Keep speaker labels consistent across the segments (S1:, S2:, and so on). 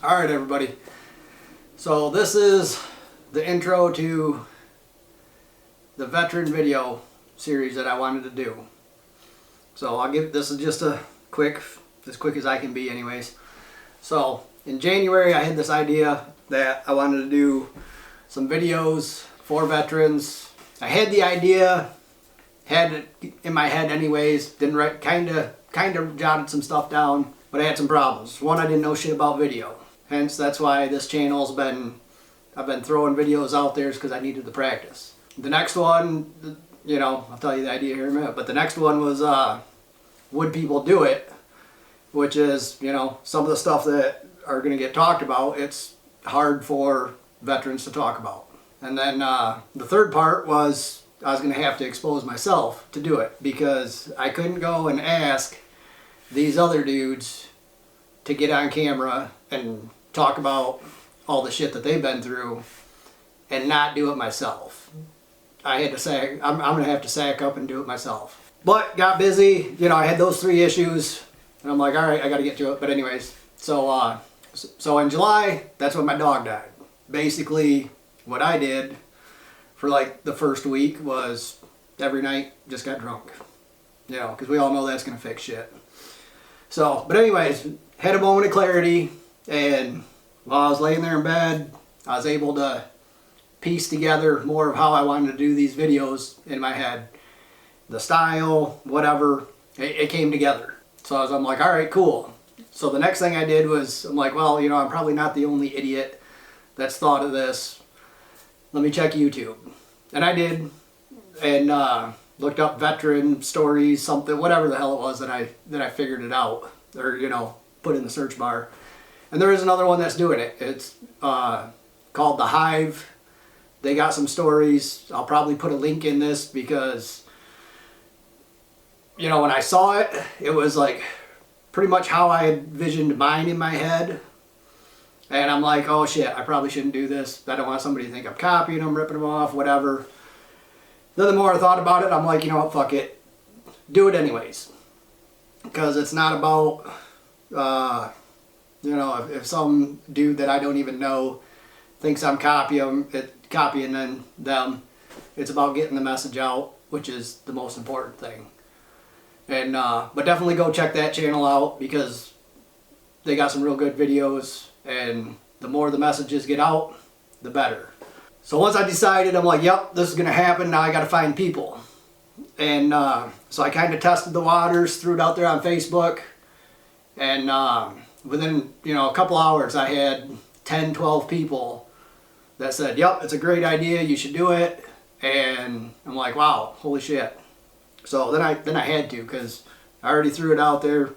S1: Alright everybody, so this is the intro to the veteran video series that I wanted to do. So this is just a quick, as quick as I can be anyways. So in January I had this idea that I wanted to do some videos for veterans. I had the idea, had it in my head anyways, didn't write, kind of jotted some stuff down, but I had some problems. One, I didn't know shit about video. Hence, that's why this channel's I've been throwing videos out there because I needed to practice. The next one, you know, I'll tell you the idea here in a minute, but the next one was, would people do it? Which is, you know, some of the stuff that are going to get talked about, it's hard for veterans to talk about. And then the third part was I was going to have to expose myself to do it because I couldn't go and ask these other dudes to get on camera and talk about all the shit that they've been through and not do it myself. I had to say, I'm going to have to sack up and do it myself. But got busy, you know, I had those three issues and I'm like, all right, I got to get to it. But anyways, so in July, that's when my dog died. Basically, what I did for like the first week was every night just got drunk. You know, because we all know that's going to fix shit. So, but anyways, had a moment of clarity, and while I was laying there in bed, I was able to piece together more of how I wanted to do these videos in my head. The style, whatever, it came together. So I'm like, all right, cool. So the next thing I did was, I'm like, well, you know, I'm probably not the only idiot that's thought of this. Let me check YouTube. And I did, and looked up veteran stories, something, whatever the hell it was that I figured it out, or, you know, put in the search bar. And there is another one that's doing it. It's called The Hive. They got some stories. I'll probably put a link in this because, you know, when I saw it, it was like pretty much how I envisioned mine in my head. And I'm like, oh shit, I probably shouldn't do this. I don't want somebody to think I'm copying them, ripping them off, whatever. Then the more I thought about it, I'm like, you know what, fuck it. Do it anyways. Because it's not about, you know, if some dude that I don't even know thinks I'm copying them, it's about getting the message out, which is the most important thing. And but definitely go check that channel out because they got some real good videos, and the more the messages get out, the better. So once I decided, I'm like, yep, this is going to happen, now I got to find people. And so I kind of tested the waters, threw it out there on Facebook, and within, you know, a couple hours I had 10, 12 people that said, yep, it's a great idea, you should do it. And I'm like, wow, holy shit. So then I had to, because I already threw it out there,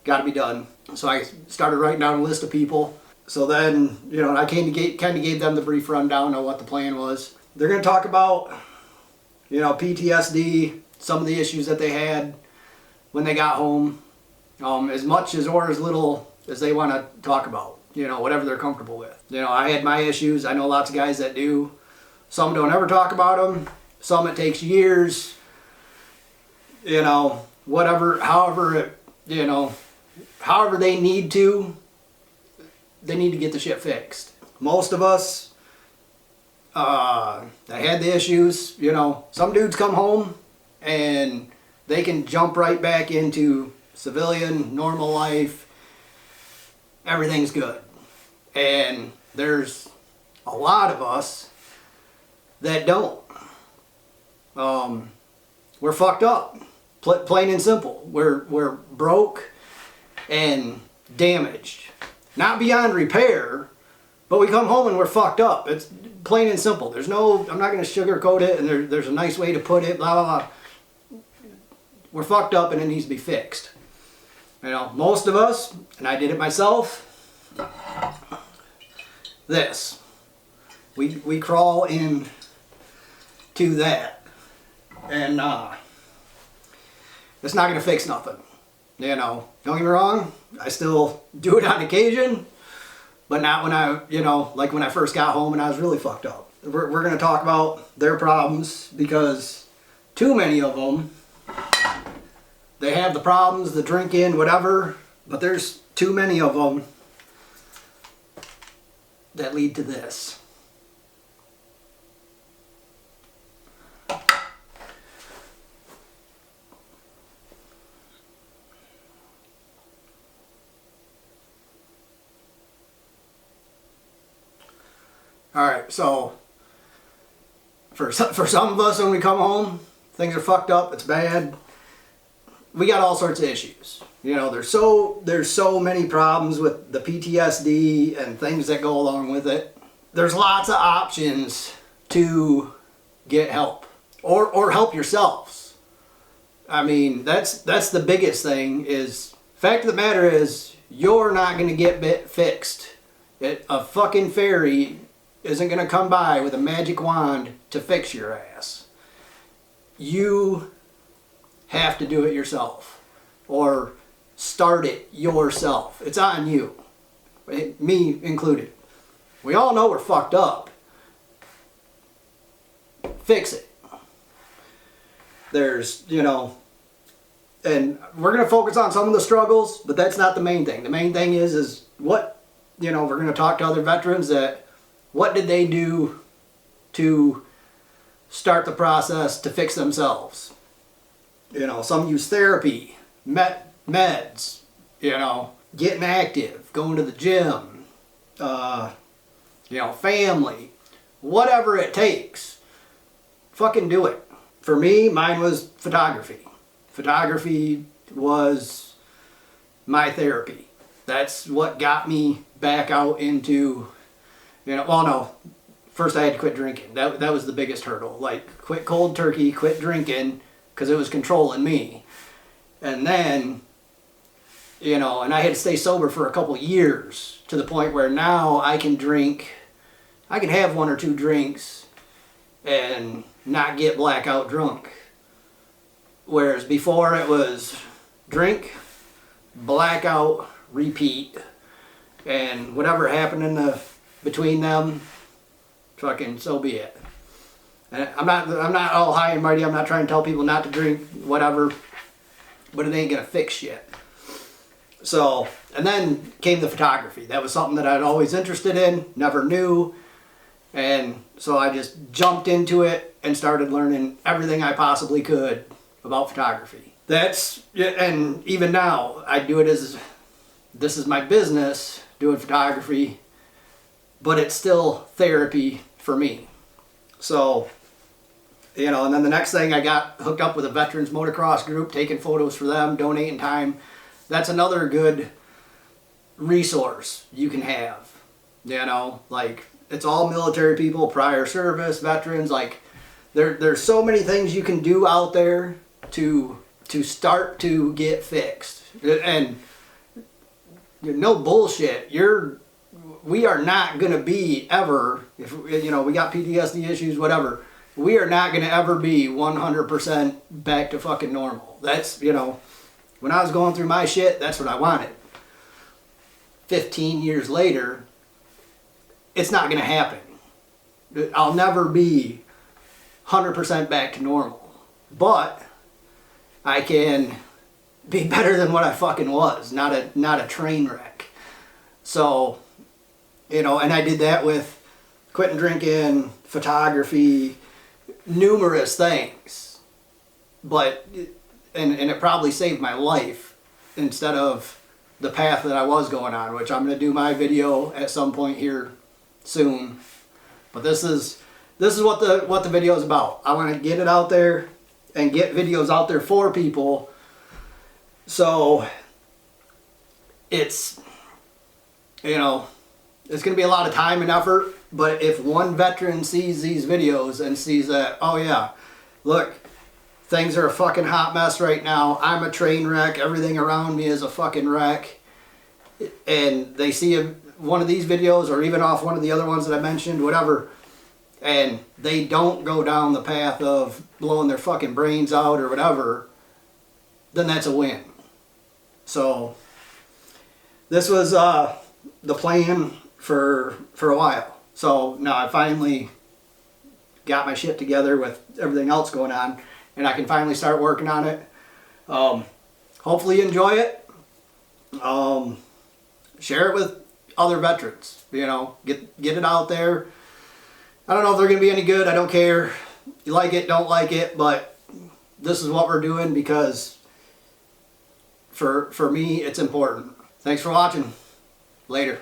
S1: got to be done. So I started writing down a list of people. So then, you know, I kind of gave them the brief rundown of what the plan was. They're going to talk about, you know, PTSD, some of the issues that they had when they got home, as much as or as little as they want to talk about, you know, whatever they're comfortable with. You know, I had my issues. I know lots of guys that do. Some don't ever talk about them. Some it takes years. You know, whatever, however they need to get the shit fixed. Most of us that had the issues, you know, some dudes come home and they can jump right back into civilian, normal life. Everything's good. And there's a lot of us that don't. We're fucked up. Plain and simple. We're broke and damaged. Not beyond repair, but we come home and we're fucked up. It's plain and simple. There's no, I'm not going to sugarcoat it, and there's a nice way to put it, blah, blah, blah. We're fucked up and it needs to be fixed. You know, most of us, and I did it myself, this. We crawl in to that. And it's not going to fix nothing. You know, don't get me wrong, I still do it on occasion, but not when I, you know, like when I first got home and I was really fucked up. We're going to talk about their problems because too many of them, they have the problems, the drinking, whatever, but there's too many of them that lead to this. Alright, so for some of us, when we come home, things are fucked up, it's bad. We got all sorts of issues. You know, there's so many problems with the PTSD and things that go along with it. There's lots of options to get help or help yourselves. I mean, that's the biggest thing. Is fact of the matter is, you're not going to get fixed. A fucking fairy isn't going to come by with a magic wand to fix your ass. You have to do it yourself, or start it yourself. It's on you, me included. We all know we're fucked up. Fix it. There's, you know, and we're going to focus on some of the struggles, but that's not the main thing. The main thing is what, you know, we're going to talk to other veterans that what did they do to start the process to fix themselves. You know, some use therapy, meds, you know, getting active, going to the gym, you know, family, whatever it takes. Fucking do it. For me, mine was photography. Photography was my therapy. That's what got me back out into, you know, well, no, first I had to quit drinking. That was the biggest hurdle. Like, quit cold turkey, quit drinking, because it was controlling me. And then, you know, and I had to stay sober for a couple years, to the point where now I can have one or two drinks and not get blackout drunk. Whereas before it was drink, blackout, repeat, and whatever happened between them, fucking so be it. And I'm not all high and mighty. I'm not trying to tell people not to drink, whatever, but it ain't gonna fix shit. So, and then came the photography. That was something that I'd always interested in, never knew, and so I just jumped into it and started learning everything I possibly could about photography. And even now, I do it as, this is my business, doing photography, but it's still therapy for me. So, you know, and then the next thing, I got hooked up with a veterans motocross group, taking photos for them, donating time. That's another good resource you can have. You know, like, it's all military people, prior service, veterans. Like, there's so many things you can do out there to start to get fixed. And no bullshit, we are not going to be ever, if you know, we got PTSD issues, whatever, we are not going to ever be 100% back to fucking normal. That's, you know, when I was going through my shit, that's what I wanted. 15 years later, it's not going to happen. I'll never be 100% back to normal. But I can be better than what I fucking was, not a train wreck. So, you know, and I did that with quitting drinking, photography, numerous things. But, and it probably saved my life instead of the path that I was going on, which I'm going to do my video at some point here soon. But this is what the video is about. I want to get it out there and get videos out there for people. So it's, you know, it's going to be a lot of time and effort, but if one veteran sees these videos and sees that, oh yeah, look, things are a fucking hot mess right now, I'm a train wreck, everything around me is a fucking wreck, and they see one of these videos, or even off one of the other ones that I mentioned, whatever, and they don't go down the path of blowing their fucking brains out or whatever, then that's a win. So this was the plan for a while. So now I finally got my shit together with everything else going on, and I can finally start working on it. Hopefully you enjoy it. Share it with other veterans. You know, get it out there. I don't know if they're going to be any good. I don't care. You like it, don't like it, but this is what we're doing because for me, it's important. Thanks for watching. Later.